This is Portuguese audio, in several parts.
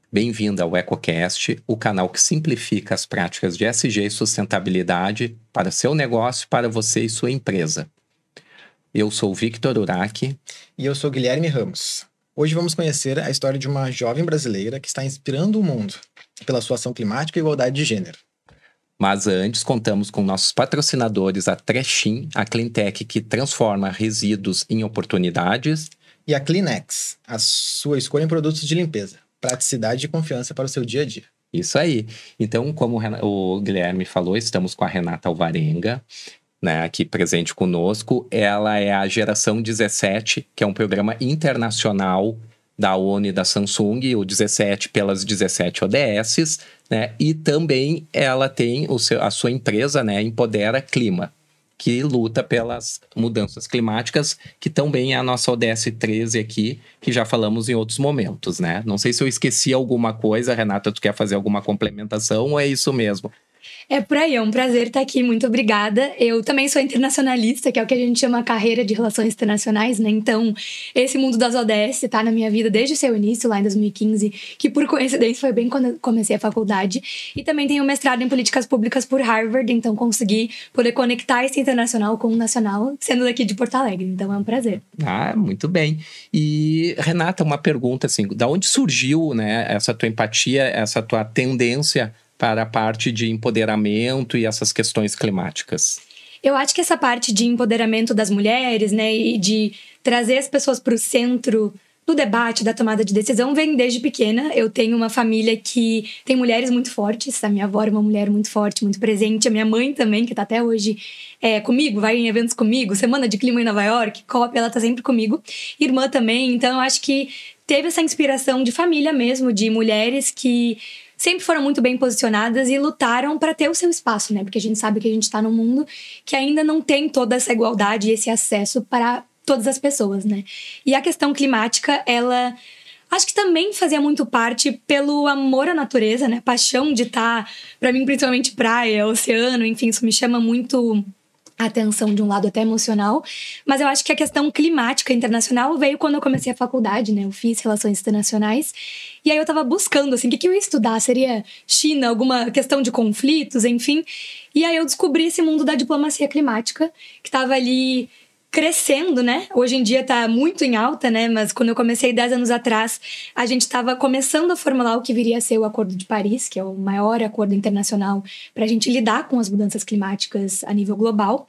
Bem-vindo ao EcoCast, o canal que simplifica as práticas de ESG e sustentabilidade para seu negócio, para você e sua empresa. Eu sou o Victor Urach. E eu sou Guilherme Ramos. Hoje vamos conhecer a história de uma jovem brasileira que está inspirando o mundo pela sua ação climática e igualdade de gênero. Mas antes, contamos com nossos patrocinadores, a Trechin, a cleantech que transforma resíduos em oportunidades. E a Kleenex, a sua escolha em produtos de limpeza, praticidade e confiança para o seu dia a dia. Isso aí. Então, como o Guilherme falou, estamos com a Renata Alvarenga, né, aqui presente conosco. Ela é a Geração 17, que é um programa internacional da ONU e da Samsung, o 17 pelas 17 ODS, né, e também ela tem a sua empresa, né, Empodera Clima, que luta pelas mudanças climáticas, que também é a nossa ODS 13 aqui, que já falamos em outros momentos, né? Não sei se eu esqueci alguma coisa, Renata, tu quer fazer alguma complementação ou é isso mesmo? É por aí, é um prazer estar aqui, muito obrigada. Eu também sou internacionalista, que é o que a gente chama carreira de relações internacionais, né? Então, esse mundo das ODS está na minha vida desde o seu início, lá em 2015, que por coincidência foi bem quando eu comecei a faculdade. E também tenho mestrado em políticas públicas por Harvard, então consegui poder conectar esse internacional com o nacional, sendo daqui de Porto Alegre. Então, é um prazer. Ah, muito bem. E, Renata, uma pergunta assim, da onde surgiu, né, essa tua empatia, essa tua tendência para a parte de empoderamento e essas questões climáticas? Eu acho que essa parte de empoderamento das mulheres, né, e de trazer as pessoas para o centro do debate, da tomada de decisão, vem desde pequena. Eu tenho uma família que tem mulheres muito fortes. A minha avó é uma mulher muito forte, muito presente. A minha mãe também, que está até hoje comigo, vai em eventos comigo. Semana de Clima em Nova York, COP, ela está sempre comigo. Irmã também. Então, eu acho que teve essa inspiração de família mesmo, de mulheres que sempre foram muito bem posicionadas e lutaram para ter o seu espaço, né? Porque a gente sabe que a gente está num mundo que ainda não tem toda essa igualdade e esse acesso para todas as pessoas, né? E a questão climática, ela acho que também fazia muito parte pelo amor à natureza, né? Paixão de estar, para mim, principalmente praia, oceano, enfim, isso me chama muito a atenção de um lado até emocional, mas eu acho que a questão climática internacional veio quando eu comecei a faculdade, né? Eu fiz relações internacionais e aí eu tava buscando, assim, o que eu ia estudar? Seria China, alguma questão de conflitos, enfim. E aí eu descobri esse mundo da diplomacia climática, que tava ali crescendo, né? Hoje em dia tá muito em alta, né? Mas quando eu comecei 10 anos atrás, a gente estava começando a formular o que viria a ser o Acordo de Paris, que é o maior acordo internacional para a gente lidar com as mudanças climáticas a nível global.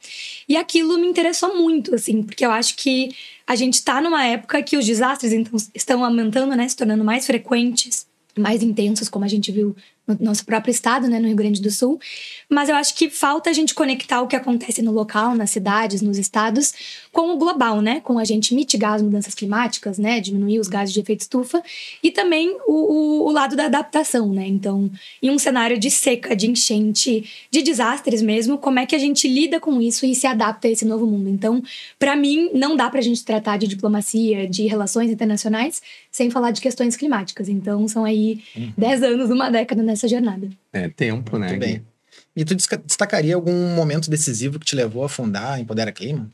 E aquilo me interessou muito, assim, porque eu acho que a gente está numa época que os desastres então, estão aumentando, né? Se tornando mais frequentes, mais intensos, como a gente viu no nosso próprio estado, né, no Rio Grande do Sul. Mas eu acho que falta a gente conectar o que acontece no local, nas cidades, nos estados, com o global, né? Com a gente mitigar as mudanças climáticas, né? Diminuir os gases de efeito estufa. E também o lado da adaptação, né? Então, em um cenário de seca, de enchente, de desastres mesmo, como é que a gente lida com isso e se adapta a esse novo mundo? Então, para mim, não dá pra gente tratar de diplomacia, de relações internacionais, sem falar de questões climáticas. Então, são aí 10 anos, uma década nessa jornada. É tempo, né? Muito bem. E tu destacaria algum momento decisivo que te levou a fundar a Empodera Clima?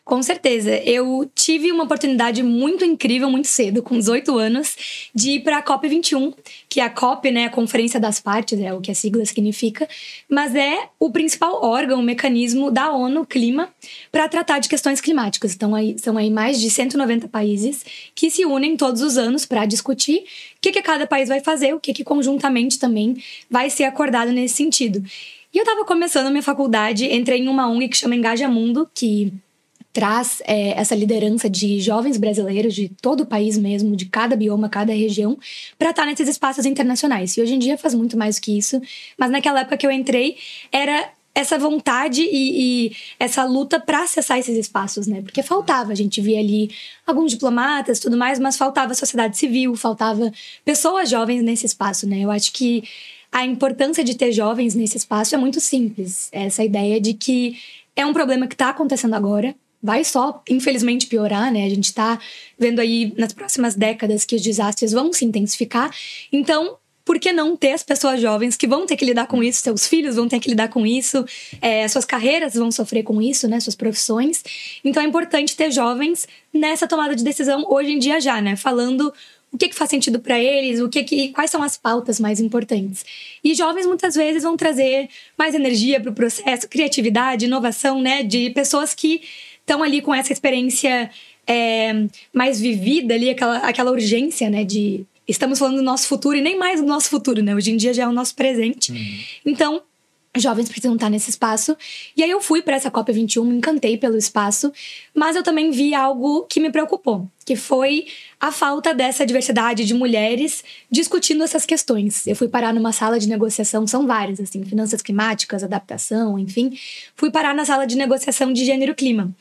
Com certeza. Eu tive uma oportunidade muito incrível, muito cedo, com 18 anos, de ir para a COP21, que é a COP, né, a Conferência das Partes, é o que a sigla significa, mas é o principal órgão, o mecanismo da ONU Clima para tratar de questões climáticas. Então, são aí mais de 190 países que se unem todos os anos para discutir o que cada país vai fazer, o que conjuntamente também vai ser acordado nesse sentido. E eu estava começando a minha faculdade, entrei em uma ONG que chama Engaja Mundo, que traz essa liderança de jovens brasileiros de todo o país mesmo, de cada bioma, cada região, para estar nesses espaços internacionais. E hoje em dia faz muito mais do que isso, mas naquela época que eu entrei, era essa vontade e essa luta para acessar esses espaços, né? Porque faltava, a gente via ali alguns diplomatas e tudo mais, mas faltava sociedade civil, faltava pessoas jovens nesse espaço, né? Eu acho que a importância de ter jovens nesse espaço é muito simples. Essa ideia de que é um problema que está acontecendo agora, vai só, infelizmente, piorar, né? A gente está vendo aí nas próximas décadas que os desastres vão se intensificar. Então, por que não ter as pessoas jovens que vão ter que lidar com isso, seus filhos vão ter que lidar com isso, suas carreiras vão sofrer com isso, né? Suas profissões. Então, é importante ter jovens nessa tomada de decisão hoje em dia já, né? Falando o que faz sentido para eles, quais são as pautas mais importantes. E jovens muitas vezes vão trazer mais energia para o processo, criatividade, inovação, né, de pessoas que estão ali com essa experiência mais vivida ali, aquela urgência, né, de estamos falando do nosso futuro e nem mais do nosso futuro, né, hoje em dia já é o nosso presente. Então, jovens precisam estar nesse espaço. E aí eu fui para essa COP21, me encantei pelo espaço, mas eu também vi algo que me preocupou, que foi a falta dessa diversidade de mulheres discutindo essas questões. Eu fui parar numa sala de negociação, são várias, assim, finanças climáticas, adaptação, enfim. Fui parar na sala de negociação de gênero e clima,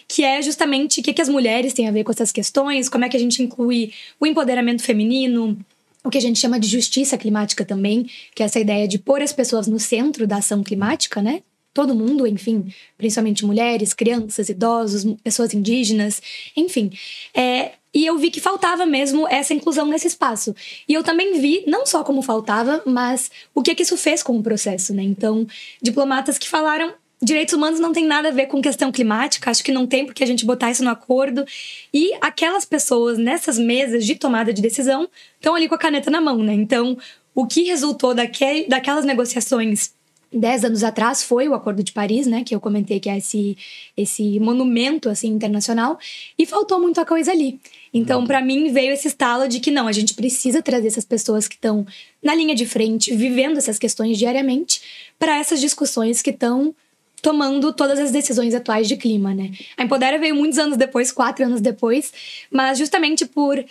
que é justamente o que as mulheres têm a ver com essas questões, como é que a gente inclui o empoderamento feminino, o que a gente chama de justiça climática também, que é essa ideia de pôr as pessoas no centro da ação climática, né? Todo mundo, enfim, principalmente mulheres, crianças, idosos, pessoas indígenas, enfim. E eu vi que faltava mesmo essa inclusão nesse espaço. E eu também vi, não só como faltava, mas o que isso fez com o processo, né? Então, diplomatas que falaram: direitos humanos não tem nada a ver com questão climática, acho que não tem porque a gente botar isso no acordo. E aquelas pessoas nessas mesas de tomada de decisão estão ali com a caneta na mão, né? Então, o que resultou daquelas negociações 10 anos atrás foi o Acordo de Paris, né? Que eu comentei que é esse monumento, assim, internacional. E faltou muita coisa ali. Então, para mim, veio esse estalo de que não, a gente precisa trazer essas pessoas que estão na linha de frente, vivendo essas questões diariamente, para essas discussões que estão tomando todas as decisões atuais de clima, né? A Empodera veio muitos anos depois, 4 anos depois, mas justamente por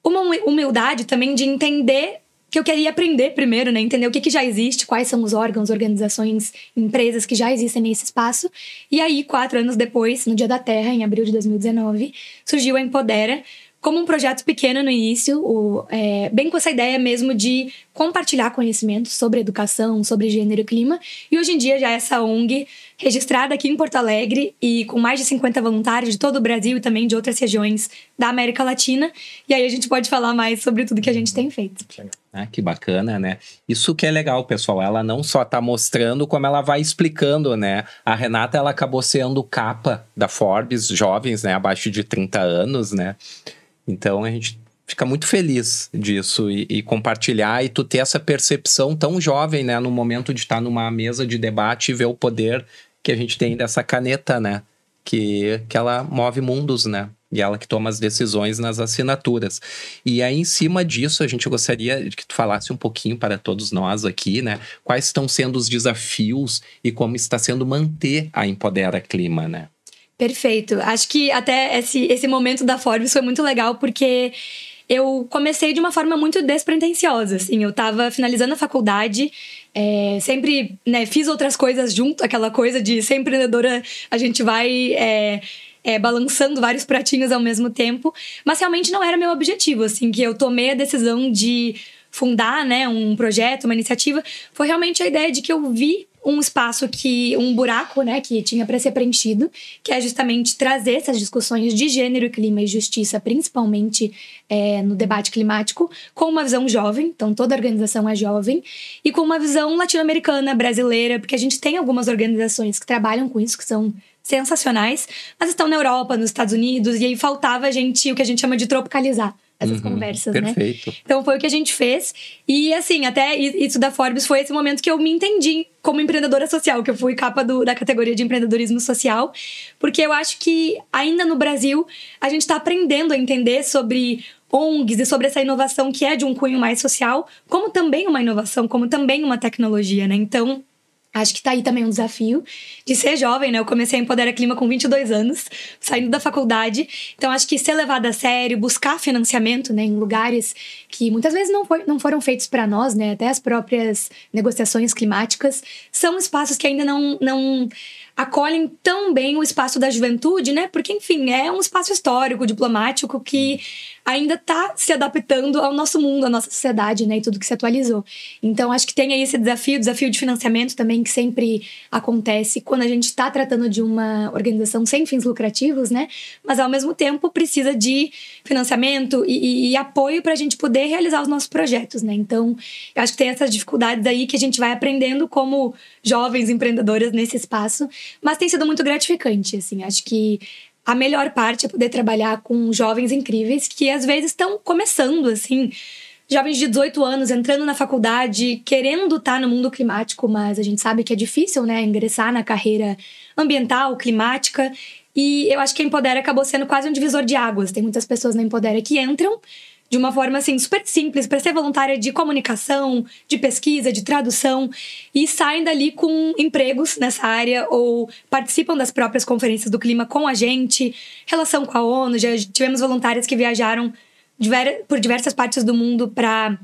uma humildade também de entender que eu queria aprender primeiro, né? Entender o que já existe, quais são os órgãos, organizações, empresas que já existem nesse espaço. E aí, 4 anos depois, no Dia da Terra, em abril de 2019, surgiu a Empodera como um projeto pequeno no início, bem com essa ideia mesmo de compartilhar conhecimentos sobre educação, sobre gênero e clima. E hoje em dia já é essa ONG registrada aqui em Porto Alegre e com mais de 50 voluntários de todo o Brasil e também de outras regiões da América Latina. E aí a gente pode falar mais sobre tudo que a gente tem feito. Ah, que bacana, né? Isso que é legal, pessoal. Ela não só está mostrando, como ela vai explicando, né? A Renata, ela acabou sendo capa da Forbes, jovens, né? Abaixo de 30 anos, né? Então, a gente fica muito feliz disso e compartilhar e tu ter essa percepção tão jovem, né? No momento de estar numa mesa de debate e ver o poder que a gente tem dessa caneta, né? Que ela move mundos, né? E ela que toma as decisões nas assinaturas. E aí, em cima disso, a gente gostaria que tu falasse um pouquinho para todos nós aqui, né? Quais estão sendo os desafios e como está sendo manter a Empodera Clima, né? Perfeito. Acho que até esse momento da Forbes foi muito legal, porque eu comecei de uma forma muito despretensiosa, assim. Eu tava finalizando a faculdade, sempre, né, fiz outras coisas junto, aquela coisa de ser empreendedora, a gente vai balançando vários pratinhos ao mesmo tempo, mas realmente não era meu objetivo, assim, que eu tomei a decisão de fundar, né, um projeto, uma iniciativa, foi realmente a ideia de que eu vi um espaço um buraco, né, que tinha para ser preenchido, que é justamente trazer essas discussões de gênero, clima e justiça, principalmente no debate climático, com uma visão jovem, então toda a organização é jovem, e com uma visão latino-americana, brasileira, porque a gente tem algumas organizações que trabalham com isso, que são sensacionais, mas estão na Europa, nos Estados Unidos, e aí faltava o que a gente chama de tropicalizar essas conversas, perfeito. Né? Então foi o que a gente fez. E assim, até isso da Forbes foi esse momento que eu me entendi como empreendedora social, que eu fui capa da categoria de empreendedorismo social, porque eu acho que ainda no Brasil a gente está aprendendo a entender sobre ONGs e sobre essa inovação que é de um cunho mais social, como também uma inovação, como também uma tecnologia, né? Então, acho que tá aí também um desafio de ser jovem, né? Eu comecei a Empodera Clima com 22 anos, saindo da faculdade. Então, acho que ser levado a sério, buscar financiamento, né? Em lugares que muitas vezes não foram feitos para nós, né? Até as próprias negociações climáticas são espaços que ainda não acolhem tão bem o espaço da juventude, né? Porque, enfim, é um espaço histórico, diplomático, que ainda está se adaptando ao nosso mundo, à nossa sociedade, né? E tudo que se atualizou. Então, acho que tem aí esse desafio de financiamento também, que sempre acontece quando a gente está tratando de uma organização sem fins lucrativos, né? Mas, ao mesmo tempo, precisa de financiamento e apoio para a gente poder realizar os nossos projetos, né? Então, eu acho que tem essas dificuldades aí que a gente vai aprendendo como jovens empreendedoras nesse espaço, mas tem sido muito gratificante, assim. Acho que a melhor parte é poder trabalhar com jovens incríveis que às vezes estão começando, assim, jovens de 18 anos entrando na faculdade, querendo estar no mundo climático, mas a gente sabe que é difícil, né, ingressar na carreira ambiental, climática. E eu acho que a Empodera acabou sendo quase um divisor de águas. Tem muitas pessoas na Empodera que entram de uma forma, assim, super simples, para ser voluntária de comunicação, de pesquisa, de tradução, e saem dali com empregos nessa área ou participam das próprias conferências do clima com a gente, relação com a ONU. Já tivemos voluntárias que viajaram por diversas partes do mundo para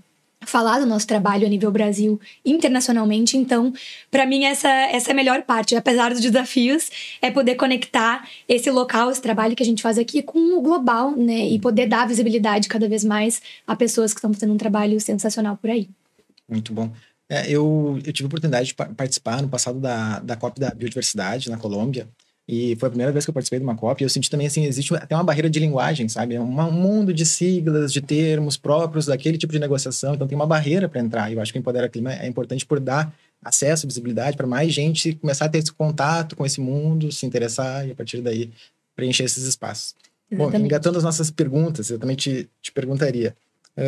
falar do nosso trabalho a nível Brasil, internacionalmente. Então, para mim, essa é a melhor parte. Apesar dos desafios, é poder conectar esse local, esse trabalho que a gente faz aqui com o global, né? E poder dar visibilidade cada vez mais a pessoas que estão fazendo um trabalho sensacional por aí. Muito bom. Eu tive a oportunidade de participar no passado da COP da Biodiversidade na Colômbia. E foi a primeira vez que eu participei de uma COP e eu senti também, assim, existe até uma barreira de linguagem, sabe? É um mundo de siglas, de termos próprios daquele tipo de negociação. Então tem uma barreira para entrar. E eu acho que o Empodera Clima é importante por dar acesso, visibilidade para mais gente começar a ter esse contato com esse mundo, se interessar e a partir daí preencher esses espaços. Exatamente. Bom, engatando as nossas perguntas, eu também te perguntaria,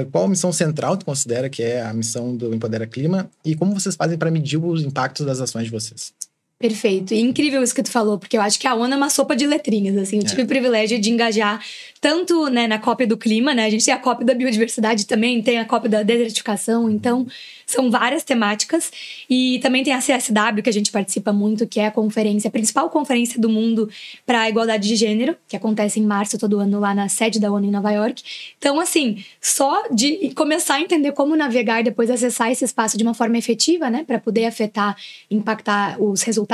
qual a missão central tu considera que é a missão do Empodera Clima e como vocês fazem para medir os impactos das ações de vocês? Perfeito. E incrível isso que tu falou, porque eu acho que a ONU é uma sopa de letrinhas, assim. Eu tive o privilégio de engajar tanto, né, na COP do clima, né? A gente tem a COP da biodiversidade também, tem a COP da desertificação, então são várias temáticas. E também tem a CSW, que a gente participa muito, que é a principal conferência do mundo para a igualdade de gênero, que acontece em março todo ano lá na sede da ONU em Nova York. Então, assim, só de começar a entender como navegar e depois acessar esse espaço de uma forma efetiva, né, para poder afetar, impactar os resultados,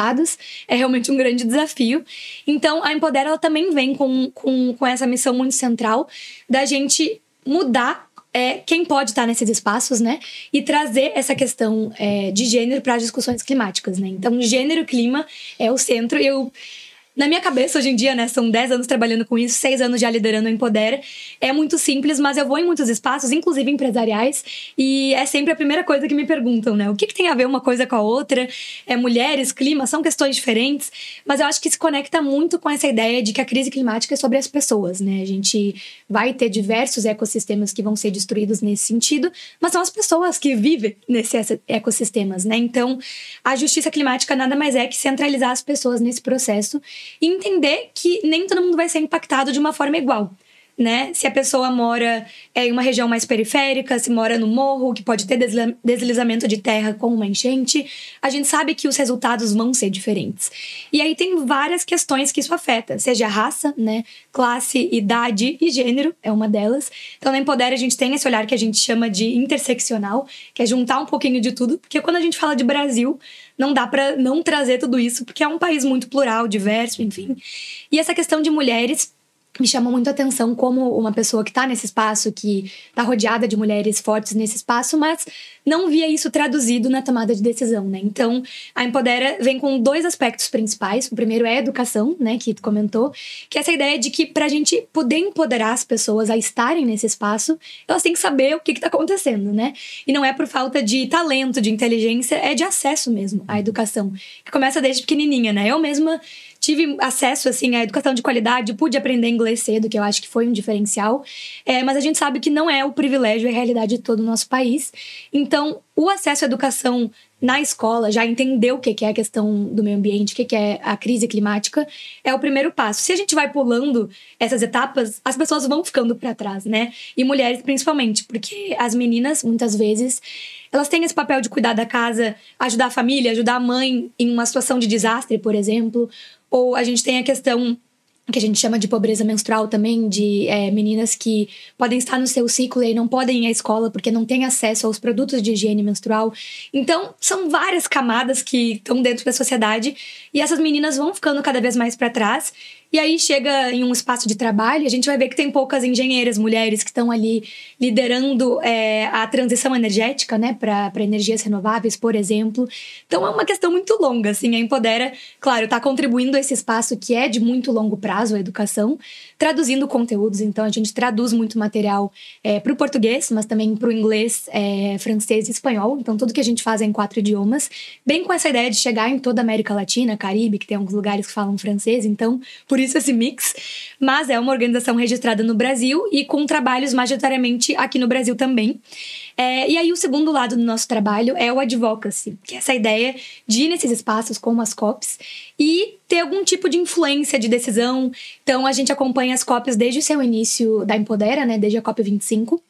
é realmente um grande desafio. Então, a Empodera, ela também vem com essa missão muito central da gente mudar quem pode estar nesses espaços, né? E trazer essa questão de gênero para as discussões climáticas, né? Então, gênero e clima é o centro. Na minha cabeça, hoje em dia, né, são 10 anos trabalhando com isso, 6 anos já liderando a Empodera. É muito simples, mas eu vou em muitos espaços, inclusive empresariais, e é sempre a primeira coisa que me perguntam, né? O que tem a ver uma coisa com a outra? Mulheres, clima, são questões diferentes, mas eu acho que se conecta muito com essa ideia de que a crise climática é sobre as pessoas, né? A gente vai ter diversos ecossistemas que vão ser destruídos nesse sentido, mas são as pessoas que vivem nesses ecossistemas, né? Então, a justiça climática nada mais é que centralizar as pessoas nesse processo e entender que nem todo mundo vai ser impactado de uma forma igual, né? Se a pessoa mora em uma região mais periférica, se mora no morro, que pode ter deslizamento de terra com uma enchente, a gente sabe que os resultados vão ser diferentes. E aí tem várias questões que isso afeta, seja raça, né? Classe, idade e gênero é uma delas. Então, na Empodera, a gente tem esse olhar que a gente chama de interseccional, que é juntar um pouquinho de tudo, porque quando a gente fala de Brasil, não dá para não trazer tudo isso, porque é um país muito plural, diverso, enfim. E essa questão de mulheres me chamou muito a atenção como uma pessoa que está nesse espaço, que está rodeada de mulheres fortes nesse espaço, mas não via isso traduzido na tomada de decisão, né? Então, a Empodera vem com 2 aspectos principais. O primeiro é a educação, né, que tu comentou, que é essa ideia de que para a gente poder empoderar as pessoas a estarem nesse espaço, elas têm que saber o que está acontecendo, né? E não é por falta de talento, de inteligência, é de acesso mesmo à educação, que começa desde pequenininha, né? Eu mesma tive acesso, assim, à educação de qualidade, pude aprender inglês cedo, que eu acho que foi um diferencial, mas a gente sabe que não é o privilégio e a realidade de todo o nosso país. Então, o acesso à educação na escola, já entender o que é a questão do meio ambiente, o que é a crise climática, é o primeiro passo. Se a gente vai pulando essas etapas, as pessoas vão ficando para trás, né? E mulheres principalmente, porque as meninas, muitas vezes, elas têm esse papel de cuidar da casa, ajudar a família, ajudar a mãe em uma situação de desastre, por exemplo. Ou a gente tem a questão que a gente chama de pobreza menstrual também, de meninas que podem estar no seu ciclo e não podem ir à escola porque não têm acesso aos produtos de higiene menstrual. Então, são várias camadas que estão dentro da sociedade e essas meninas vão ficando cada vez mais para trás. E aí chega em um espaço de trabalho, a gente vai ver que tem poucas engenheiras, mulheres que estão ali liderando a transição energética, né, para energias renováveis, por exemplo. Então é uma questão muito longa, assim, a Empodera, claro, está contribuindo a esse espaço que é de muito longo prazo, a educação, traduzindo conteúdos. Então a gente traduz muito material para o português, mas também para o inglês, francês e espanhol. Então tudo que a gente faz é em 4 idiomas, bem com essa ideia de chegar em toda a América Latina, Caribe, que tem alguns lugares que falam francês, então por por isso esse mix. Mas é uma organização registrada no Brasil e com trabalhos majoritariamente aqui no Brasil também. E aí o segundo lado do nosso trabalho é o advocacy, que é essa ideia de ir nesses espaços como as COPs e ter algum tipo de influência de decisão. Então a gente acompanha as COPs desde o seu início da Empodera, né, desde a COP 25.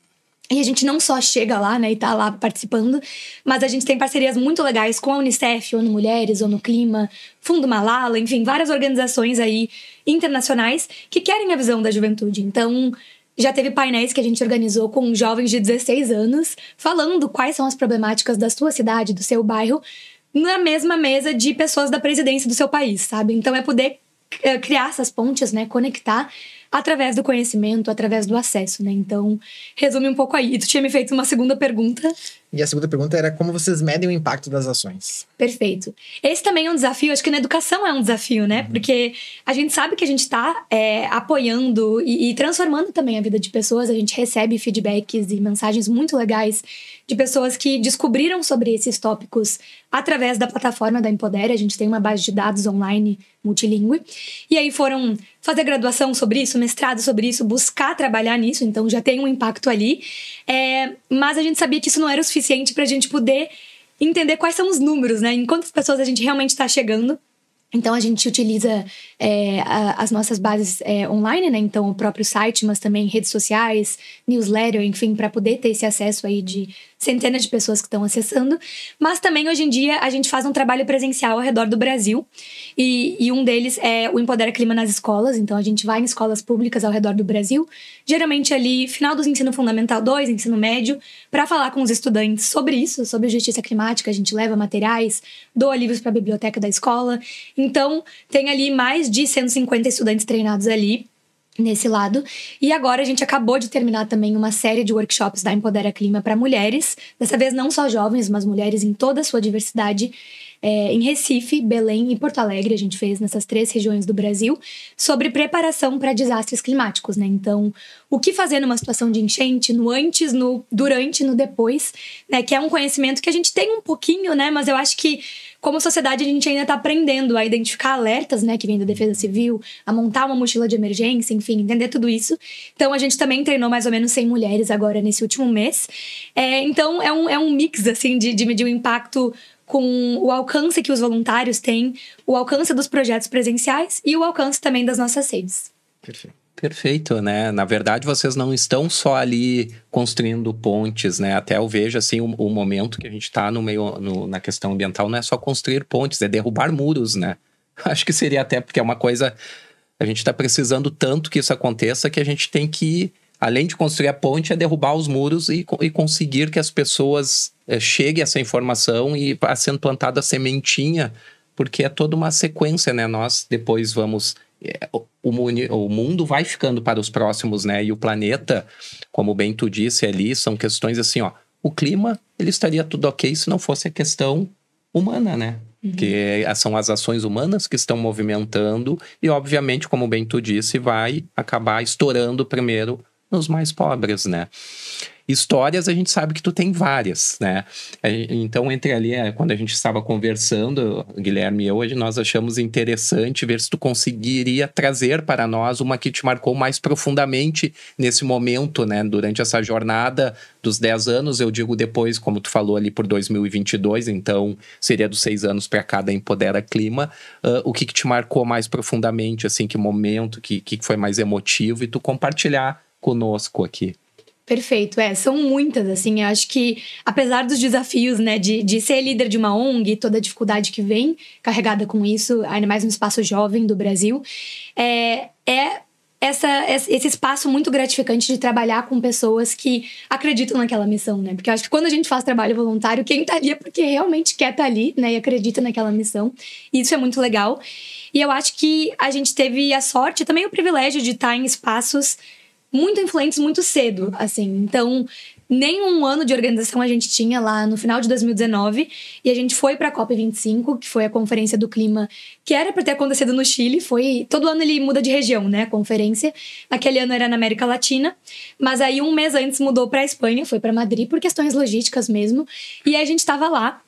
E a gente não só chega lá, né, e tá lá participando, mas a gente tem parcerias muito legais com a Unicef, ONU Mulheres, ONU Clima, Fundo Malala, enfim, várias organizações aí internacionais que querem a visão da juventude. Então, já teve painéis que a gente organizou com jovens de 16 anos, falando quais são as problemáticas da sua cidade, do seu bairro, na mesma mesa de pessoas da presidência do seu país, sabe? Então, é poder criar essas pontes, né, conectar através do conhecimento, através do acesso, né? Então, resume um pouco aí. E tu tinha me feito uma segunda pergunta. E a segunda pergunta era como vocês medem o impacto das ações. Perfeito. Esse também é um desafio, acho que na educação é um desafio, né? Porque a gente sabe que a gente está apoiando e transformando também a vida de pessoas. A gente recebe feedbacks e mensagens muito legais de pessoas que descobriram sobre esses tópicos através da plataforma da Empodera. A gente tem uma base de dados online multilingüe. E aí foram fazer graduação sobre isso, mestrado sobre isso, buscar trabalhar nisso. Então já tem um impacto ali. Mas a gente sabia que isso não era o suficiente para a gente poder entender quais são os números, né? Em quantas pessoas a gente realmente está chegando. Então, a gente utiliza as nossas bases online, né? Então, o próprio site, mas também redes sociais, newsletter, enfim, para poder ter esse acesso aí de centenas de pessoas que estão acessando. Mas também, hoje em dia, a gente faz um trabalho presencial ao redor do Brasil. E um deles é o Empodera Clima nas escolas. Então, a gente vai em escolas públicas ao redor do Brasil, geralmente ali, final do ensino fundamental 2, ensino médio, para falar com os estudantes sobre isso, sobre justiça climática. A gente leva materiais, doa livros para a biblioteca da escola. Então, tem ali mais de 150 estudantes treinados ali, nesse lado. E agora a gente acabou de terminar também uma série de workshops da Empodera Clima para mulheres. Dessa vez não só jovens, mas mulheres em toda a sua diversidade. Em Recife, Belém e Porto Alegre, a gente fez nessas 3 regiões do Brasil, sobre preparação para desastres climáticos, né? Então, o que fazer numa situação de enchente, no antes, no durante, no depois, né? Que é um conhecimento que a gente tem um pouquinho, né? Mas eu acho que, como sociedade, a gente ainda está aprendendo a identificar alertas, né? Que vem da Defesa Civil, a montar uma mochila de emergência, enfim, entender tudo isso. Então, a gente também treinou mais ou menos 100 mulheres agora nesse último mês. Então, é um mix, assim, de medir o impacto com o alcance que os voluntários têm, o alcance dos projetos presenciais e o alcance também das nossas redes. Perfeito, né? Na verdade, vocês não estão só ali construindo pontes, né? Até eu vejo, assim, o momento que a gente está na questão ambiental não é só construir pontes, é derrubar muros, né? Acho que seria até porque é uma coisa... A gente está precisando tanto que isso aconteça que a gente tem que, além de construir a ponte, é derrubar os muros e conseguir que as pessoas cheguem a essa informação e vá sendo plantada a sementinha, porque é toda uma sequência, né? Nós depois vamos... O mundo vai ficando para os próximos, né? E o planeta, como bem tu disse ali, são questões assim, ó. O clima, ele estaria tudo ok se não fosse a questão humana, né? Que são as ações humanas que estão movimentando e, obviamente, como bem tu disse, vai acabar estourando primeiro nos mais pobres, né? Histórias, a gente sabe que tu tem várias, né? Então, entre ali, quando a gente estava conversando, Guilherme e eu, nós achamos interessante ver se tu conseguiria trazer para nós uma que te marcou mais profundamente nesse momento, né? Durante essa jornada dos 10 anos, eu digo depois, como tu falou ali, por 2022, então seria dos 6 anos para cada Empodera Clima. O que te marcou mais profundamente, assim, que momento, que foi mais emotivo, e tu compartilhar conosco aqui. Perfeito, são muitas, assim, eu acho que apesar dos desafios, né, de ser líder de uma ONG, toda a dificuldade que vem carregada com isso, ainda mais no espaço jovem do Brasil, esse espaço muito gratificante de trabalhar com pessoas que acreditam naquela missão, né, porque eu acho que quando a gente faz trabalho voluntário, quem tá ali é porque realmente quer estar ali, né, e acredita naquela missão, e isso é muito legal, e eu acho que a gente teve a sorte, também o privilégio de estar em espaços muito influentes muito cedo, assim. Então, nem um ano de organização a gente tinha lá no final de 2019. E a gente foi para a COP 25, que foi a Conferência do Clima, que era para ter acontecido no Chile. Todo ano ele muda de região, né, a conferência. Naquele ano era na América Latina. Mas aí, um mês antes, mudou para a Espanha, foi para Madrid, por questões logísticas mesmo. E aí a gente estava lá.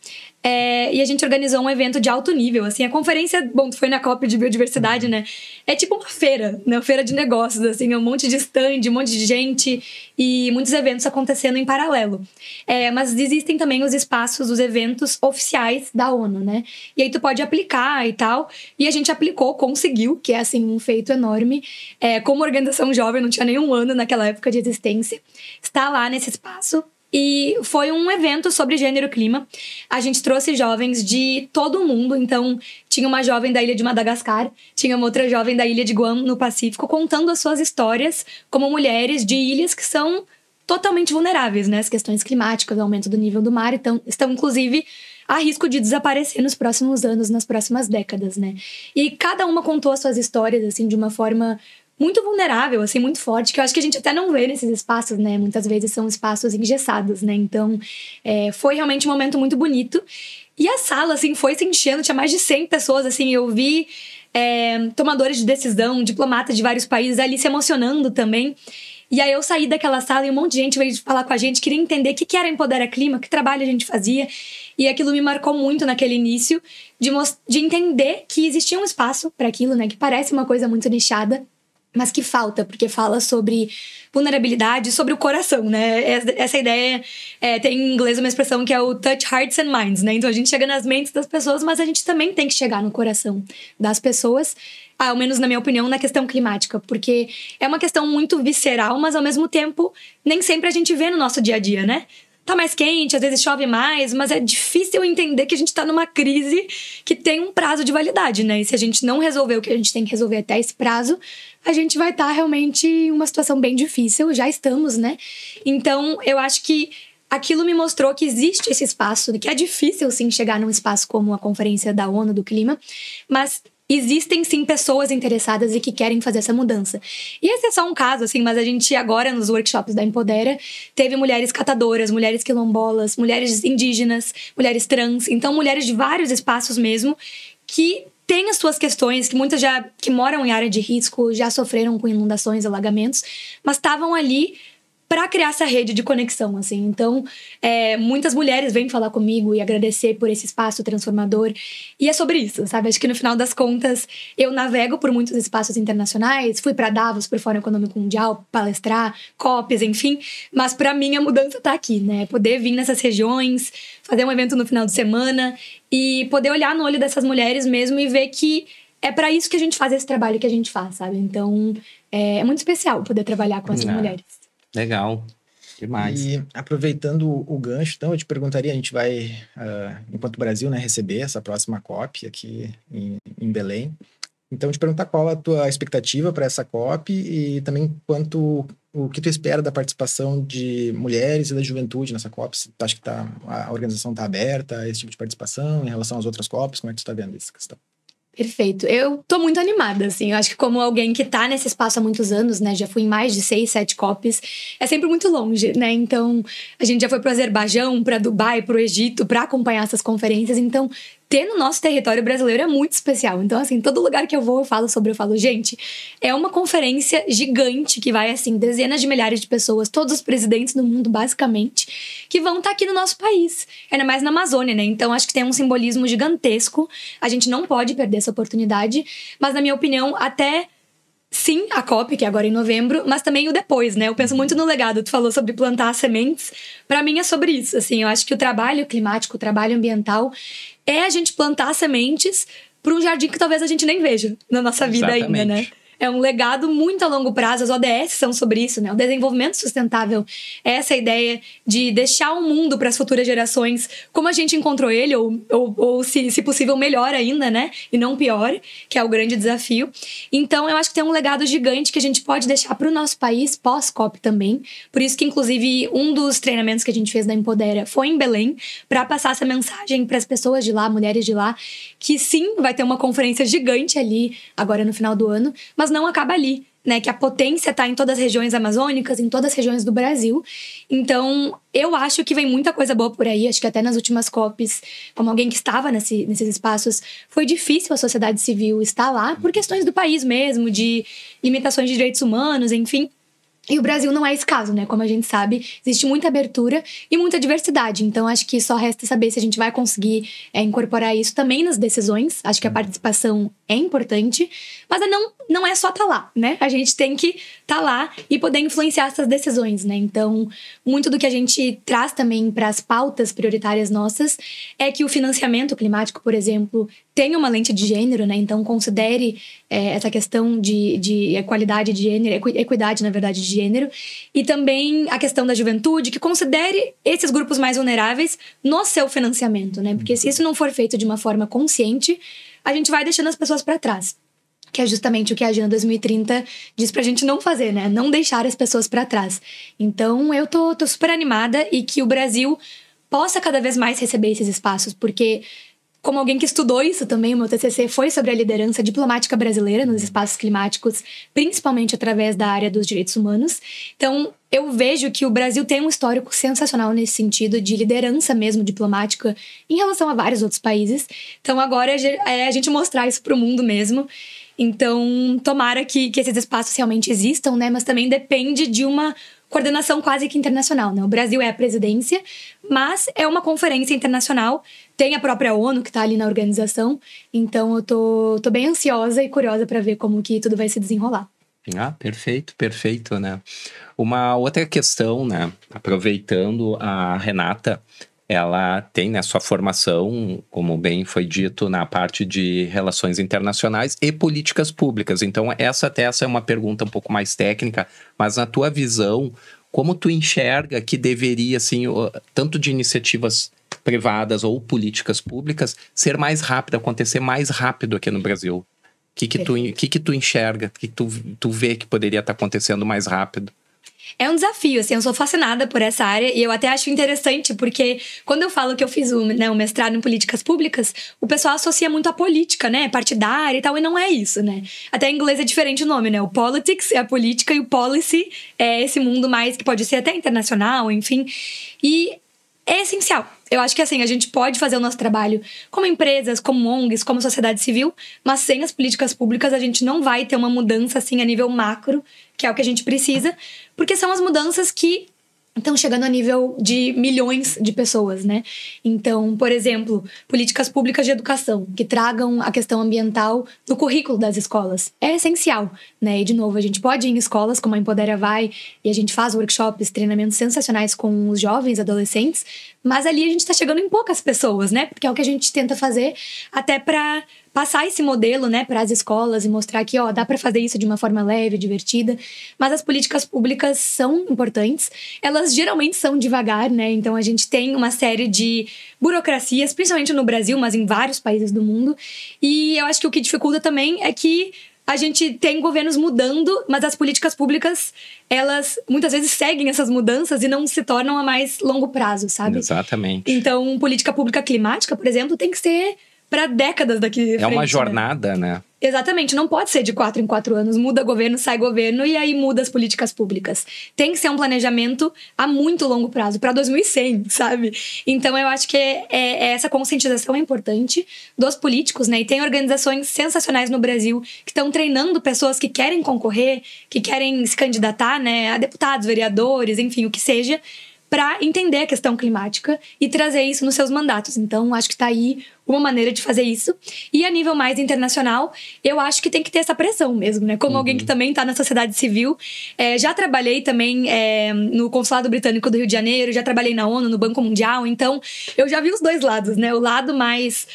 E a gente organizou um evento de alto nível, assim. A conferência, bom, tu foi na COP de Biodiversidade, né? É tipo uma feira, né? Uma feira de negócios, assim. Um monte de stand, um monte de gente e muitos eventos acontecendo em paralelo. Mas existem também os espaços, os eventos oficiais da ONU, né? E aí tu pode aplicar e tal. E a gente aplicou, conseguiu, que é, assim, um feito enorme. Como organização jovem, não tinha nenhum ano naquela época de existência. Está lá nesse espaço. E foi um evento sobre gênero e clima. A gente trouxe jovens de todo o mundo. Então, tinha uma jovem da ilha de Madagascar, tinha uma outra jovem da ilha de Guam, no Pacífico, contando as suas histórias como mulheres de ilhas que são totalmente vulneráveis, né? As questões climáticas, o aumento do nível do mar, então, estão, inclusive, a risco de desaparecer nos próximos anos, nas próximas décadas, né? E cada uma contou as suas histórias, assim, de uma forma muito vulnerável, assim, muito forte, que eu acho que a gente até não vê nesses espaços, né? Muitas vezes são espaços engessados, né? Então, foi realmente um momento muito bonito. E a sala, assim, foi se enchendo, tinha mais de 100 pessoas, assim, eu vi tomadores de decisão, diplomatas de vários países ali se emocionando também. E aí eu saí daquela sala e um monte de gente veio falar com a gente, queria entender o que era Empodera Clima, que trabalho a gente fazia. E aquilo me marcou muito naquele início, de entender que existia um espaço para aquilo, né? Que parece uma coisa muito nichada, mas que falta, porque fala sobre vulnerabilidade, sobre o coração, né? Essa ideia tem em inglês uma expressão que é o touch hearts and minds, né? Então a gente chega nas mentes das pessoas, mas a gente também tem que chegar no coração das pessoas, ao menos na minha opinião, na questão climática, porque é uma questão muito visceral, mas ao mesmo tempo nem sempre a gente vê no nosso dia a dia, né? Tá mais quente, às vezes chove mais, mas é difícil entender que a gente tá numa crise que tem um prazo de validade, né? E se a gente não resolver o que a gente tem que resolver até esse prazo, a gente vai estar realmente em uma situação bem difícil, já estamos, né? Então, eu acho que aquilo me mostrou que existe esse espaço, que é difícil, sim, chegar num espaço como a Conferência da ONU do Clima, mas existem, sim, pessoas interessadas e que querem fazer essa mudança. E esse é só um caso, assim, mas a gente agora, nos workshops da Empodera, teve mulheres catadoras, mulheres quilombolas, mulheres indígenas, mulheres trans, então mulheres de vários espaços mesmo, que têm as suas questões, que muitas que moram em área de risco, já sofreram com inundações, alagamentos, mas estavam ali para criar essa rede de conexão, assim. Então, muitas mulheres vêm falar comigo e agradecer por esse espaço transformador. E é sobre isso, sabe? Acho que no final das contas, eu navego por muitos espaços internacionais, fui para Davos, pro Fórum Econômico Mundial, palestrar, COPs, enfim. Mas para mim, a mudança tá aqui, né? Poder vir nessas regiões, fazer um evento no final de semana e poder olhar no olho dessas mulheres mesmo e ver que é para isso que a gente faz esse trabalho que a gente faz, sabe? Então, é muito especial poder trabalhar com essas mulheres. Legal, demais. E aproveitando o gancho, então, eu te perguntaria, a gente vai, enquanto Brasil, né, receber essa próxima COP aqui em Belém. Então, te perguntar qual a tua expectativa para essa COP e também o que tu espera da participação de mulheres e da juventude nessa COP. Se tu acha que a organização está aberta a esse tipo de participação em relação às outras COPs? Como é que tu está vendo essa questão? Perfeito. Eu tô muito animada, assim. Eu acho que como alguém que tá nesse espaço há muitos anos, né? Já fui em mais de 6, 7 COPs. É sempre muito longe, né? Então, a gente já foi pro Azerbaijão, pra Dubai, pro Egito, pra acompanhar essas conferências. Então, ter no nosso território brasileiro é muito especial. Então, assim, todo lugar que eu vou, eu falo, gente, é uma conferência gigante que vai, assim, dezenas de milhares de pessoas, todos os presidentes do mundo, basicamente, que vão estar aqui no nosso país. Ainda mais na Amazônia, né? Então, acho que tem um simbolismo gigantesco. A gente não pode perder essa oportunidade. Mas, na minha opinião, até sim, a COP, que é agora em novembro, mas também o depois, né? Eu penso muito no legado. Tu falou sobre plantar sementes. Pra mim é sobre isso, assim. Eu acho que o trabalho climático, o trabalho ambiental é a gente plantar sementes para um jardim que talvez a gente nem veja na nossa vida ainda, né? É um legado muito a longo prazo. As ODS são sobre isso, né? O desenvolvimento sustentável é essa ideia de deixar o mundo para as futuras gerações como a gente encontrou ele, ou se possível, melhor ainda, né? E não pior, que é o grande desafio. Então, eu acho que tem um legado gigante que a gente pode deixar para o nosso país, pós-COP também. Por isso que, inclusive, um dos treinamentos que a gente fez da Empodera foi em Belém, para passar essa mensagem para as pessoas de lá, mulheres de lá, que sim, vai ter uma conferência gigante ali, agora no final do ano, mas não acaba ali, né? Que a potência tá em todas as regiões amazônicas, em todas as regiões do Brasil. Então, eu acho que vem muita coisa boa por aí. Acho que até nas últimas COPs, como alguém que estava nesses espaços, foi difícil a sociedade civil estar lá por questões do país mesmo, de limitações de direitos humanos, enfim. E o Brasil não é esse caso, né? Como a gente sabe, existe muita abertura e muita diversidade. Então, acho que só resta saber se a gente vai conseguir incorporar isso também nas decisões. Acho que a participação é importante, mas não é só estar lá, né? A gente tem que estar lá e poder influenciar essas decisões, né? Então, muito do que a gente traz também para as pautas prioritárias nossas é que o financiamento climático, por exemplo, tem uma lente de gênero, né? Então, considere essa questão de equalidade de gênero, equidade, na verdade, de gênero. E também a questão da juventude, que considere esses grupos mais vulneráveis no seu financiamento, né? Porque se isso não for feito de uma forma consciente, a gente vai deixando as pessoas para trás. Que é justamente o que a Agenda 2030 diz pra gente não fazer, né? Não deixar as pessoas para trás. Então, eu tô super animada e que o Brasil possa cada vez mais receber esses espaços, porque... Como alguém que estudou isso também, o meu TCC foi sobre a liderança diplomática brasileira nos espaços climáticos, principalmente através da área dos direitos humanos. Então, eu vejo que o Brasil tem um histórico sensacional nesse sentido, de liderança mesmo diplomática, em relação a vários outros países. Então, agora é a gente mostrar isso para o mundo mesmo. Então, tomara que esses espaços realmente existam, né? Mas também depende de uma coordenação quase que internacional, né? O Brasil é a presidência, mas é uma conferência internacional, tem a própria ONU que está ali na organização, então eu tô bem ansiosa e curiosa para ver como que tudo vai se desenrolar. Ah, perfeito, né? Uma outra questão, né? Aproveitando, a Renata, ela tem, né, sua formação, como bem foi dito, na parte de relações internacionais e políticas públicas. Então, essa é uma pergunta um pouco mais técnica, mas na tua visão, como tu enxerga que deveria, assim, tanto de iniciativas privadas ou políticas públicas, ser mais rápido, acontecer mais rápido aqui no Brasil? O que tu enxerga? O que tu vê que poderia estar acontecendo mais rápido? É um desafio, assim, eu sou fascinada por essa área e eu até acho interessante, porque quando eu falo que eu fiz o mestrado em políticas públicas, o pessoal associa muito a política, né, partidária e tal, e não é isso, né. Até em inglês é diferente o nome, né, o politics é a política e o policy é esse mundo mais que pode ser até internacional, enfim, e é essencial. Eu acho que assim, a gente pode fazer o nosso trabalho como empresas, como ONGs, como sociedade civil, mas sem as políticas públicas a gente não vai ter uma mudança assim a nível macro, que é o que a gente precisa, porque são as mudanças que estão chegando a nível de milhões de pessoas, né? Então, por exemplo, políticas públicas de educação que tragam a questão ambiental no currículo das escolas. É essencial, né? E, de novo, a gente pode ir em escolas como a Empodera Vai e a gente faz workshops, treinamentos sensacionais com os jovens, adolescentes, mas ali a gente está chegando em poucas pessoas, né? Porque é o que a gente tenta fazer até para passar esse modelo, né, para as escolas e mostrar que, dá para fazer isso de uma forma leve, divertida. Mas as políticas públicas são importantes. Elas geralmente são devagar, né? Então a gente tem uma série de burocracias, principalmente no Brasil, mas em vários países do mundo. E eu acho que o que dificulta também é que a gente tem governos mudando, mas as políticas públicas, elas muitas vezes seguem essas mudanças e não se tornam a mais longo prazo, sabe? Exatamente. Então, política pública climática, por exemplo, tem que ser para décadas daqui de frente. É uma jornada, né? Exatamente, não pode ser de 4 em 4 anos. Muda governo, sai governo e aí muda as políticas públicas. Tem que ser um planejamento a muito longo prazo, para 2100, sabe? Então eu acho que essa conscientização é importante dos políticos, né? E tem organizações sensacionais no Brasil que estão treinando pessoas que querem concorrer, que querem se candidatar, né? A deputados, vereadores, enfim, o que seja, para entender a questão climática e trazer isso nos seus mandatos. Então, acho que está aí uma maneira de fazer isso. E a nível mais internacional, eu acho que tem que ter essa pressão mesmo, né? Como alguém que também está na sociedade civil, já trabalhei também no Consulado Britânico do Rio de Janeiro, já trabalhei na ONU, no Banco Mundial, então eu já vi os dois lados, né? O lado mais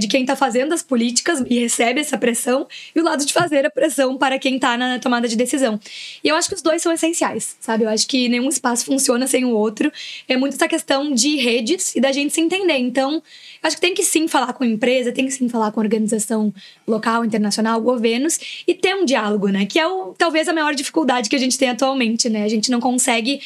de quem está fazendo as políticas e recebe essa pressão, e o lado de fazer a pressão para quem está na tomada de decisão. E eu acho que os dois são essenciais, sabe? Eu acho que nenhum espaço funciona sem o outro. É muito essa questão de redes e da gente se entender. Então, acho que tem que sim falar com a empresa, tem que sim falar com a organização local, internacional, governos, e ter um diálogo, né? Que é talvez a maior dificuldade que a gente tem atualmente, né? A gente não consegue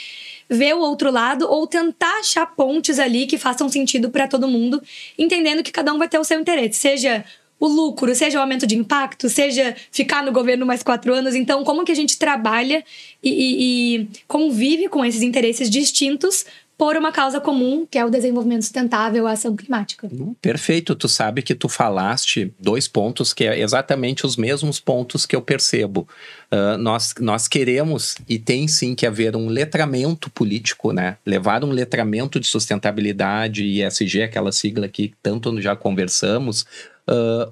ver o outro lado ou tentar achar pontes ali que façam sentido para todo mundo, entendendo que cada um vai ter o seu interesse, seja o lucro, seja o aumento de impacto, seja ficar no governo mais 4 anos. Então, como que a gente trabalha e convive com esses interesses distintos por uma causa comum, que é o desenvolvimento sustentável, a ação climática. Perfeito, tu sabe que tu falaste 2 pontos que é exatamente os mesmos pontos que eu percebo. Nós queremos, e tem sim que haver um letramento político, né? Levar um letramento de sustentabilidade e ESG, aquela sigla que tanto já conversamos,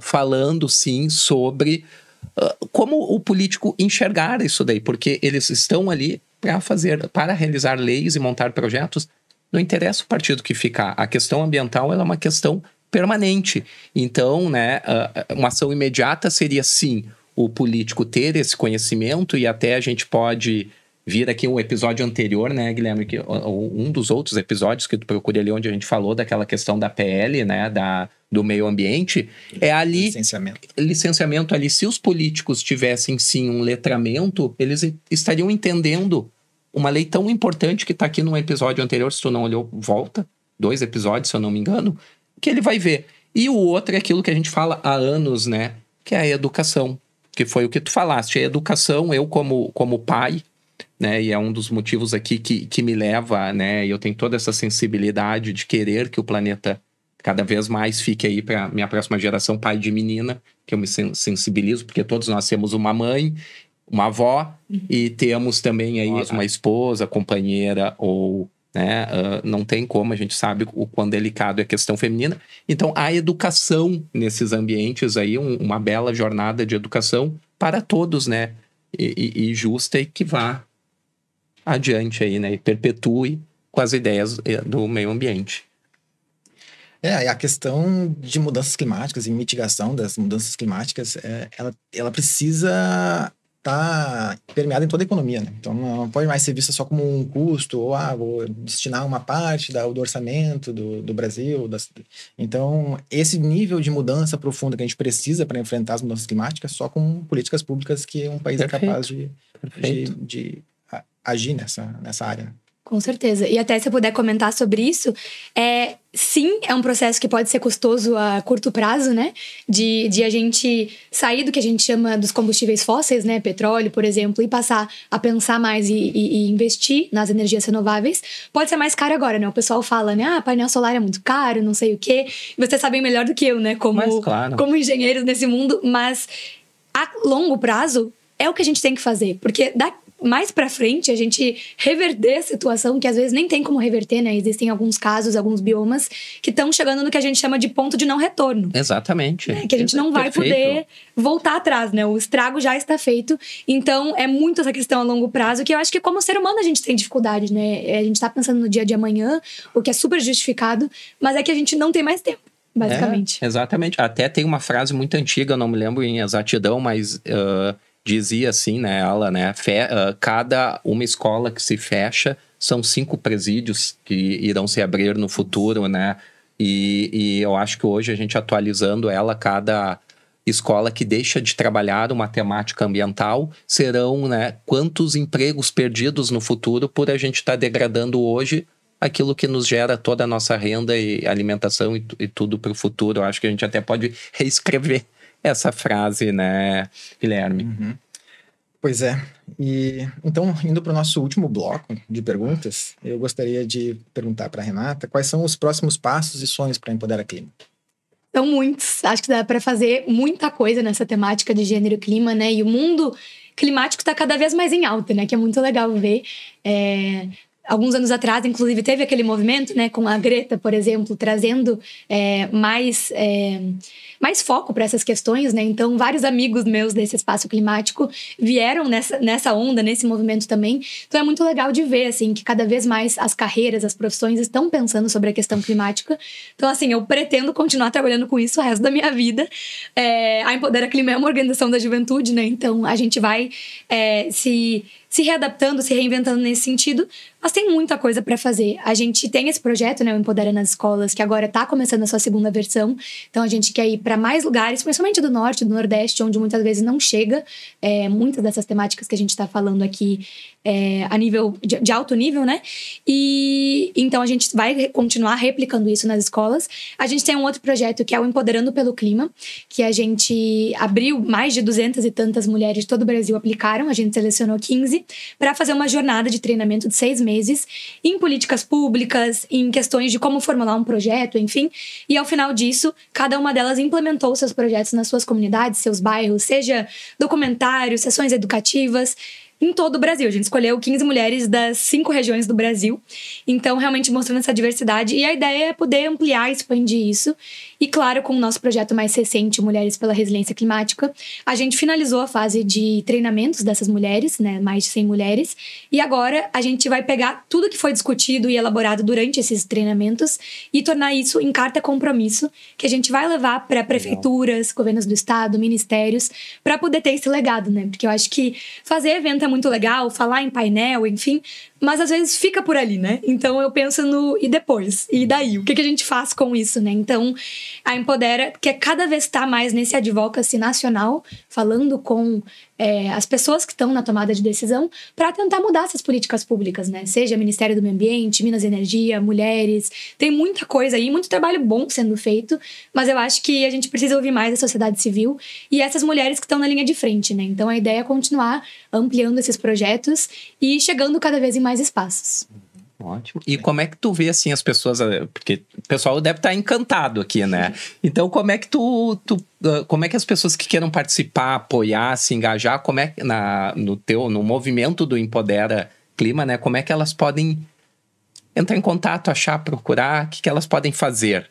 falando sim sobre como o político enxergar isso daí, porque eles estão ali para realizar leis e montar projetos. Não interessa o partido que ficar. A questão ambiental ela é uma questão permanente. Então, né, uma ação imediata seria, sim, o político ter esse conhecimento, e até a gente pode vir aqui um episódio anterior, né, Guilherme, que um dos outros episódios que tu procura ali, onde a gente falou daquela questão da PL, né, do meio ambiente, é ali... Licenciamento ali. Se os políticos tivessem, sim, um letramento, eles estariam entendendo uma lei tão importante que está aqui num episódio anterior, se tu não olhou, volta, 2 episódios, se eu não me engano, que ele vai ver. E o outro é aquilo que a gente fala há anos, né, que é a educação, que foi o que tu falaste. A educação, eu como pai, né, e é um dos motivos aqui que me leva, né, e eu tenho toda essa sensibilidade de querer que o planeta cada vez mais fique aí para minha próxima geração, pai de menina, que eu me sensibilizo, porque todos nós temos uma mãe, uma avó, e temos também aí uma esposa, companheira, ou, né, não tem como, a gente sabe o quão delicado é a questão feminina. Então, a educação nesses ambientes aí, uma bela jornada de educação para todos, né, e justa, e que vá adiante aí, né, e perpetue com as ideias do meio ambiente. A questão de mudanças climáticas e mitigação das mudanças climáticas, ela precisa estar permeada em toda a economia, né? Então, não pode mais ser vista só como um custo, ou vou destinar uma parte do orçamento do Brasil. Então, esse nível de mudança profunda que a gente precisa para enfrentar as mudanças climáticas, só com políticas públicas que um país é capaz de agir nessa área. Com certeza. E até se eu puder comentar sobre isso, sim, é um processo que pode ser custoso a curto prazo, né? De a gente sair do que a gente chama dos combustíveis fósseis, né? Petróleo, por exemplo, e passar a pensar mais e investir nas energias renováveis. Pode ser mais caro agora, né? O pessoal fala, né? Painel solar é muito caro, não sei o quê. Vocês sabem melhor do que eu, né? Como engenheiros nesse mundo. Mas a longo prazo é o que a gente tem que fazer. Porque mais pra frente, a gente reverter a situação, que às vezes nem tem como reverter, né? Existem alguns casos, alguns biomas que estão chegando no que a gente chama de ponto de não retorno. Exatamente. Que a gente não vai poder voltar atrás, né? O estrago já está feito. Então, é muito essa questão a longo prazo, que eu acho que como ser humano a gente tem dificuldade, né? A gente tá pensando no dia de amanhã, o que é super justificado, mas é que a gente não tem mais tempo, basicamente. Exatamente. Até tem uma frase muito antiga, eu não me lembro em exatidão, mas... dizia assim, né, ela, né, cada uma escola que se fecha são 5 presídios que irão se abrir no futuro, né, e eu acho que hoje a gente atualizando ela, cada escola que deixa de trabalhar uma temática ambiental serão, né, quantos empregos perdidos no futuro por a gente estar degradando hoje aquilo que nos gera toda a nossa renda e alimentação e tudo para o futuro. Eu acho que a gente até pode reescrever essa frase, né, Guilherme? Uhum. Pois é. E então, indo para o nosso último bloco de perguntas, eu gostaria de perguntar para a Renata quais são os próximos passos e sonhos para Empodera Clima. São muitos. Acho que dá para fazer muita coisa nessa temática de gênero e clima, né? E o mundo climático está cada vez mais em alta, né? Que é muito legal ver. Alguns anos atrás, inclusive, teve aquele movimento, né, com a Greta, por exemplo, trazendo mais foco para essas questões, né? Então, vários amigos meus desse espaço climático vieram nessa onda, nesse movimento também. Então, é muito legal de ver, assim, que cada vez mais as carreiras, as profissões estão pensando sobre a questão climática. Então, assim, eu pretendo continuar trabalhando com isso o resto da minha vida. A Empodera Clima é uma organização da juventude, né? Então, a gente vai se readaptando, se reinventando nesse sentido, mas tem muita coisa para fazer. A gente tem esse projeto, né, o Empodera nas Escolas, que agora está começando a sua 2ª versão. Então, a gente quer ir para mais lugares, principalmente do Norte, do Nordeste, onde muitas vezes não chega muitas dessas temáticas que a gente está falando aqui a nível de alto nível, né? E então, a gente vai continuar replicando isso nas escolas. A gente tem um outro projeto que é o Empoderando pelo Clima, que a gente abriu, mais de 200 e tantas mulheres de todo o Brasil aplicaram, a gente selecionou 15 para fazer uma jornada de treinamento de 6 meses em políticas públicas, em questões de como formular um projeto, enfim. E ao final disso, cada uma delas implementou seus projetos nas suas comunidades, seus bairros, seja documentários, sessões educativas, em todo o Brasil. A gente escolheu 15 mulheres das 5 regiões do Brasil. Então, realmente mostrando essa diversidade. E a ideia é poder ampliar e expandir isso. E, claro, com o nosso projeto mais recente, Mulheres pela Resiliência Climática, a gente finalizou a fase de treinamentos dessas mulheres, né? Mais de 100 mulheres. E agora, a gente vai pegar tudo que foi discutido e elaborado durante esses treinamentos e tornar isso em carta compromisso, que a gente vai levar para prefeituras, governos do estado, ministérios, para poder ter esse legado, né? Porque eu acho que fazer evento é muito legal, falar em painel, enfim, mas às vezes fica por ali, né? Então eu penso no e depois? E daí? O que a gente faz com isso, né? Então a Empodera quer cada vez estar mais nesse advocacy nacional, falando com as pessoas que estão na tomada de decisão para tentar mudar essas políticas públicas, né? Seja Ministério do Meio Ambiente, Minas e Energia, mulheres, tem muita coisa aí, muito trabalho bom sendo feito, mas eu acho que a gente precisa ouvir mais a sociedade civil e essas mulheres que estão na linha de frente, né? Então a ideia é continuar ampliando esses projetos e chegando cada vez em mais espaços. Ótimo. E como é que tu vê, assim, as pessoas... Porque o pessoal deve estar encantado aqui, né? Então, como é que como é que as pessoas que queiram participar, apoiar, se engajar, como é no movimento do Empodera Clima, né? Como é que elas podem entrar em contato, achar, procurar? O que elas podem fazer?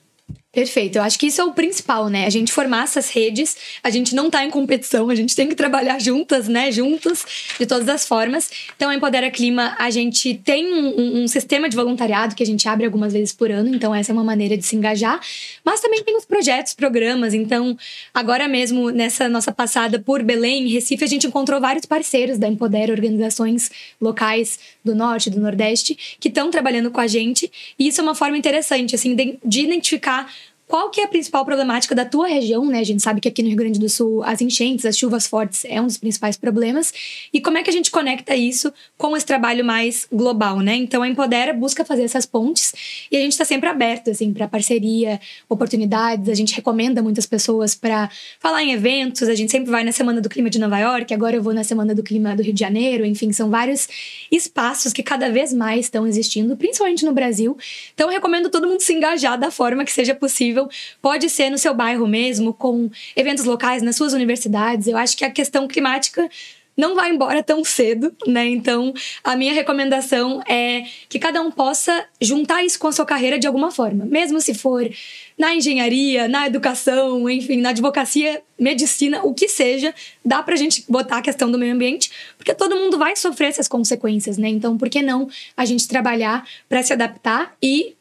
Perfeito, eu acho que isso é o principal, né? A gente formar essas redes, a gente não tá em competição, a gente tem que trabalhar juntas, né? Juntos, de todas as formas. Então, a Empodera Clima, a gente tem um sistema de voluntariado que a gente abre algumas vezes por ano, então essa é uma maneira de se engajar. Mas também tem os projetos, programas, então agora mesmo, nessa nossa passada por Belém, Recife, a gente encontrou vários parceiros da Empodera, organizações locais do Norte, do Nordeste, que estão trabalhando com a gente, e isso é uma forma interessante, assim, de identificar qual que é a principal problemática da tua região, né? A gente sabe que aqui no Rio Grande do Sul as enchentes, as chuvas fortes é um dos principais problemas. E como é que a gente conecta isso com esse trabalho mais global, né? Então a Empodera busca fazer essas pontes e a gente está sempre aberto, assim, para parceria, oportunidades. A gente recomenda muitas pessoas para falar em eventos. A gente sempre vai na Semana do Clima de Nova York, agora eu vou na Semana do Clima do Rio de Janeiro. Enfim, são vários espaços que cada vez mais estão existindo, principalmente no Brasil. Então eu recomendo todo mundo se engajar da forma que seja possível. Pode ser no seu bairro mesmo, com eventos locais, nas suas universidades. Eu acho que a questão climática não vai embora tão cedo, né? Então, a minha recomendação é que cada um possa juntar isso com a sua carreira de alguma forma. Mesmo se for na engenharia, na educação, enfim, na advocacia, medicina, o que seja, dá pra gente botar a questão do meio ambiente, porque todo mundo vai sofrer essas consequências, né? Então, por que não a gente trabalhar para se adaptar e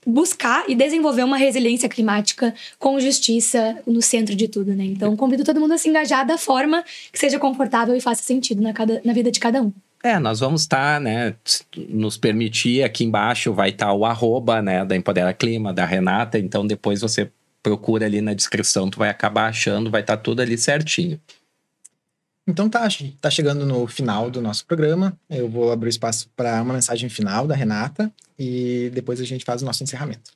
buscar e desenvolver uma resiliência climática com justiça no centro de tudo, né? Então, convido todo mundo a se engajar da forma que seja confortável e faça sentido na vida de cada um. Nós vamos estar, né, nos permitir, aqui embaixo vai estar o @ né, da Empodera Clima, da Renata, então depois você procura ali na descrição, tu vai acabar achando, vai estar tudo ali certinho. Então tá chegando no final do nosso programa. Eu vou abrir espaço para uma mensagem final da Renata e depois a gente faz o nosso encerramento.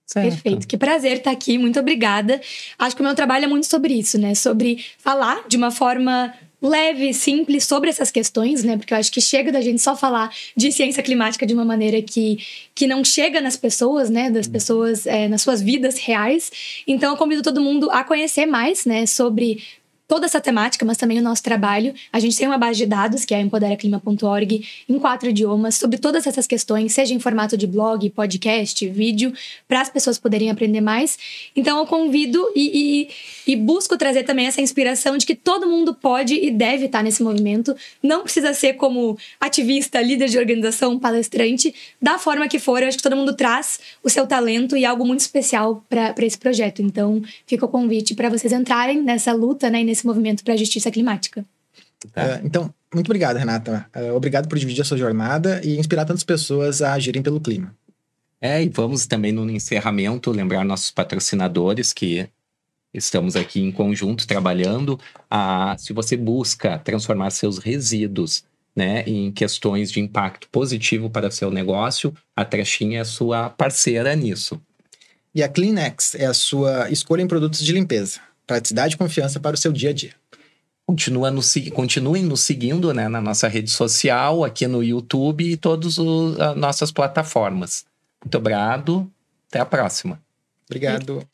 Certo. Perfeito, que prazer estar aqui, muito obrigada. Acho que o meu trabalho é muito sobre isso, né? Sobre falar de uma forma leve, simples sobre essas questões, né? Porque eu acho que chega da gente só falar de ciência climática de uma maneira que não chega nas pessoas, né? Das pessoas nas suas vidas reais. Então eu convido todo mundo a conhecer mais, né? Sobre toda essa temática, mas também o nosso trabalho. A gente tem uma base de dados, que é empoderaclima.org, em 4 idiomas, sobre todas essas questões, seja em formato de blog, podcast, vídeo, para as pessoas poderem aprender mais. Então eu convido e busco trazer também essa inspiração de que todo mundo pode e deve estar nesse movimento. Não precisa ser como ativista, líder de organização, palestrante, da forma que for. Eu acho que todo mundo traz o seu talento e algo muito especial para esse projeto. Então fica o convite para vocês entrarem nessa luta, né, e nesse movimento para a justiça climática. Então, muito obrigado, Renata. Obrigado por dividir a sua jornada e inspirar tantas pessoas a agirem pelo clima. E vamos também no encerramento lembrar nossos patrocinadores que estamos aqui em conjunto trabalhando. Se você busca transformar seus resíduos, né, em questões de impacto positivo para seu negócio, a Trechinha é a sua parceira nisso. E a CleanX é a sua escolha em produtos de limpeza. Praticidade e confiança para o seu dia a dia. Continuem nos seguindo, né, na nossa rede social, aqui no YouTube e todas as nossas plataformas. Muito obrigado. Até a próxima. Obrigado.